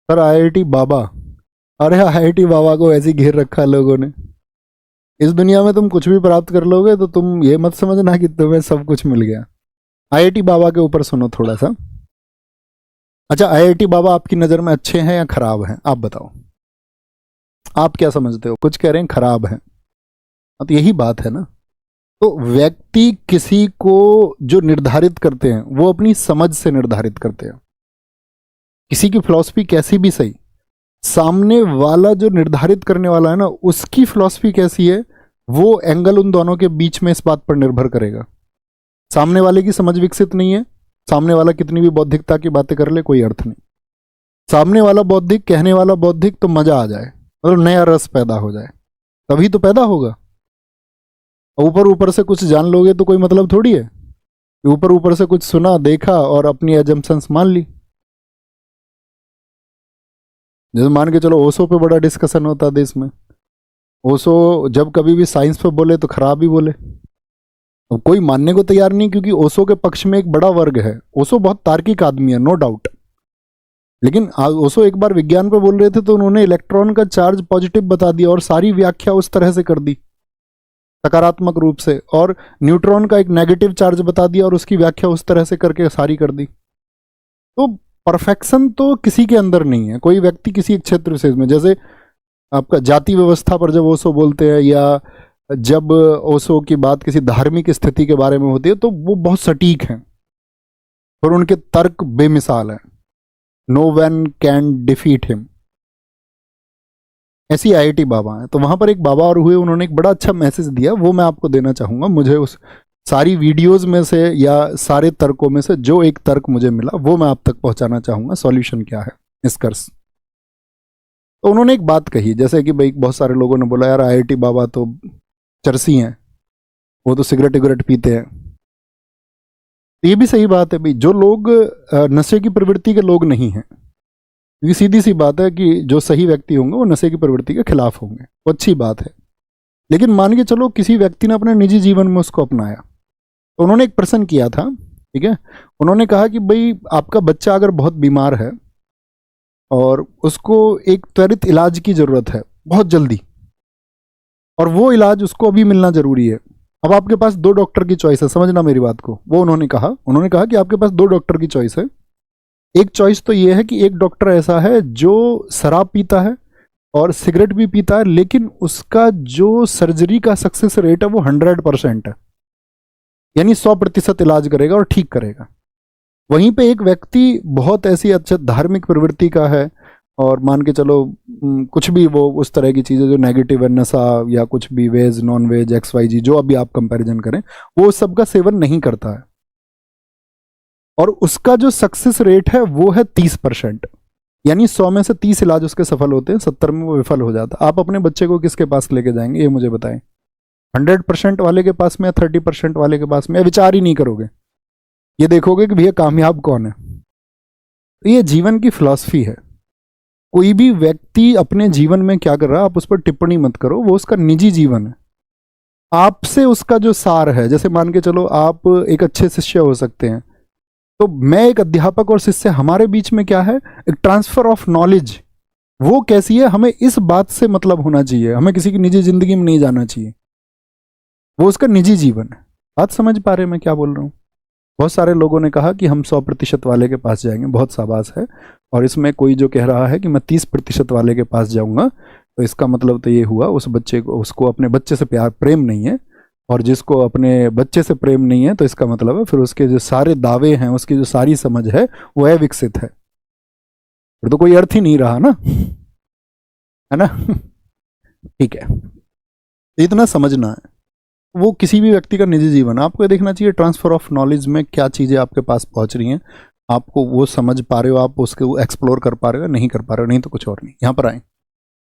Sir IIT बाबा, अरे IIT बाबा को ऐसे ही घेर रखा है लोगों ने। इस दुनिया में तुम कुछ भी प्राप्त कर लोगे तो तुम ये मत समझना कि तुम्हें सब कुछ मिल गया। आईआईटी बाबा के ऊपर सुनो थोड़ा सा। अच्छा, आईआईटी बाबा आपकी नज़र में अच्छे हैं या खराब हैं, आप बताओ। आप क्या समझते हो? कुछ कह रहे हैं खराब हैं। तो यही बात है ना। तो व्यक्ति किसी को जो निर्धारित करते हैं वो अपनी समझ से निर्धारित करते हैं। किसी की फिलॉसफी कैसी भी सही, सामने वाला जो निर्धारित करने वाला है ना, उसकी फिलॉसफी कैसी है, वो एंगल उन दोनों के बीच में इस बात पर निर्भर करेगा। सामने वाले की समझ विकसित नहीं है, सामने वाला कितनी भी बौद्धिकता की बातें कर ले, कोई अर्थ नहीं। सामने वाला बौद्धिक, कहने वाला बौद्धिक, तो मजा आ जाए, मतलब नया रस पैदा हो जाए, तभी तो पैदा होगा। ऊपर ऊपर से कुछ जान लोगे तो कोई मतलब थोड़ी है। ऊपर ऊपर से कुछ सुना, देखा और अपनी एजम्पशंस मान ली। जैसे मान के चलो ओशो पे बड़ा डिस्कशन होता है देश में। ओशो जब कभी भी साइंस पे बोले तो खराब ही बोले, अब कोई मानने को तैयार नहीं, क्योंकि ओशो के पक्ष में एक बड़ा वर्ग है। ओशो बहुत तार्किक आदमी है, नो डाउट, लेकिन ओशो एक बार विज्ञान पे बोल रहे थे तो उन्होंने इलेक्ट्रॉन का चार्ज पॉजिटिव बता दिया और सारी व्याख्या उस तरह से कर दी सकारात्मक रूप से, और न्यूट्रॉन का एक नेगेटिव चार्ज बता दिया और उसकी व्याख्या उस तरह से करके सारी कर दी। तो परफेक्शन तो किसी के अंदर नहीं है, कोई व्यक्ति किसी एक क्षेत्र विशेष में। जैसे आपका जाति व्यवस्था पर जब ओशो बोलते हैं, या जब ओशो की बात किसी धार्मिक स्थिति के बारे में होती है, तो वो बहुत सटीक हैं और उनके तर्क बेमिसाल हैं। No one can defeat him. ऐसी आईआईटी बाबा है। तो वहां पर एक बाबा और हुए, उन्होंने एक बड़ा अच्छा मैसेज दिया, वो मैं आपको देना चाहूंगा। मुझे उस सारी वीडियोस में से या सारे तर्कों में से जो एक तर्क मुझे मिला वो मैं आप तक पहुंचाना चाहूंगा, सॉल्यूशन क्या है, निष्कर्ष। तो उन्होंने एक बात कही, जैसे कि भाई बहुत सारे लोगों ने बोला यार आईआईटी बाबा तो चरसी हैं, वो तो सिगरेट विगरेट पीते हैं। ये भी सही बात है भाई, जो लोग नशे की प्रवृत्ति के लोग नहीं हैं, क्योंकि सीधी सी बात है कि जो सही व्यक्ति होंगे वो नशे की प्रवृत्ति के खिलाफ होंगे, वो अच्छी बात है। लेकिन मान के चलो किसी व्यक्ति ने अपने निजी जीवन में उसको अपनाया, तो उन्होंने एक प्रश्न किया था, ठीक है। उन्होंने कहा कि भाई आपका बच्चा अगर बहुत बीमार है और उसको एक त्वरित इलाज की जरूरत है बहुत जल्दी, और वो इलाज उसको अभी मिलना जरूरी है। अब आपके पास दो डॉक्टर की चॉइस है, समझना मेरी बात को। वो उन्होंने कहा कि आपके पास दो डॉक्टर की चॉइस है। एक चॉइस तो ये है कि एक डॉक्टर ऐसा है जो शराब पीता है और सिगरेट भी पीता है, लेकिन उसका जो सर्जरी का सक्सेस रेट है वो 100% है, यानी 100% इलाज करेगा और ठीक करेगा। वहीं पे एक व्यक्ति बहुत ऐसी अच्छा धार्मिक प्रवृत्ति का है, और मान के चलो कुछ भी वो उस तरह की चीज़ें जो नेगेटिव है, नशा या कुछ भी, वेज नॉन वेज XYZ जो अभी आप कंपैरिजन करें, वो सबका सेवन नहीं करता है, और उसका जो सक्सेस रेट है वो है 30%, यानी 100 में से 30 इलाज उसके सफल होते हैं, 70 में वो विफल हो जाता है। आप अपने बच्चे को किसके पास लेके जाएंगे, ये मुझे बताएं। 100% वाले के पास में या 30% वाले के पास में? विचार ही नहीं करोगे, ये देखोगे कि भैया कामयाब कौन है। तो ये जीवन की फिलॉसफी है। कोई भी व्यक्ति अपने जीवन में क्या कर रहा है आप उस पर टिप्पणी मत करो, वो उसका निजी जीवन है। आपसे उसका जो सार है, जैसे मान के चलो आप एक अच्छे शिष्य हो सकते हैं, तो मैं एक अध्यापक और शिष्य, हमारे बीच में क्या है, एक ट्रांसफर ऑफ नॉलेज। वो कैसी है, हमें इस बात से मतलब होना चाहिए, हमें किसी की निजी जिंदगी में नहीं जाना चाहिए, वो उसका निजी जीवन है। बात समझ पा रहे मैं क्या बोल रहा हूँ? बहुत सारे लोगों ने कहा कि हम 100% वाले के पास जाएंगे, बहुत शाबाश है। और इसमें कोई जो कह रहा है कि मैं 30% वाले के पास जाऊंगा, तो इसका मतलब तो ये हुआ उस बच्चे को, उसको अपने बच्चे से प्यार प्रेम नहीं है, और जिसको अपने बच्चे से प्रेम नहीं है तो इसका मतलब है फिर उसके जो सारे दावे हैं, उसकी जो सारी समझ है वो अविकसित है, फिर तो कोई अर्थ ही नहीं रहा ना, है ना। ठीक है, इतना समझना है। वो किसी भी व्यक्ति का निजी जीवन, आपको ये देखना चाहिए ट्रांसफर ऑफ नॉलेज में क्या चीज़ें आपके पास पहुंच रही हैं, आपको वो समझ पा रहे हो, आप उसको एक्सप्लोर कर पा रहे हो, नहीं कर पा रहे हो, नहीं तो कुछ और नहीं। यहाँ पर आए।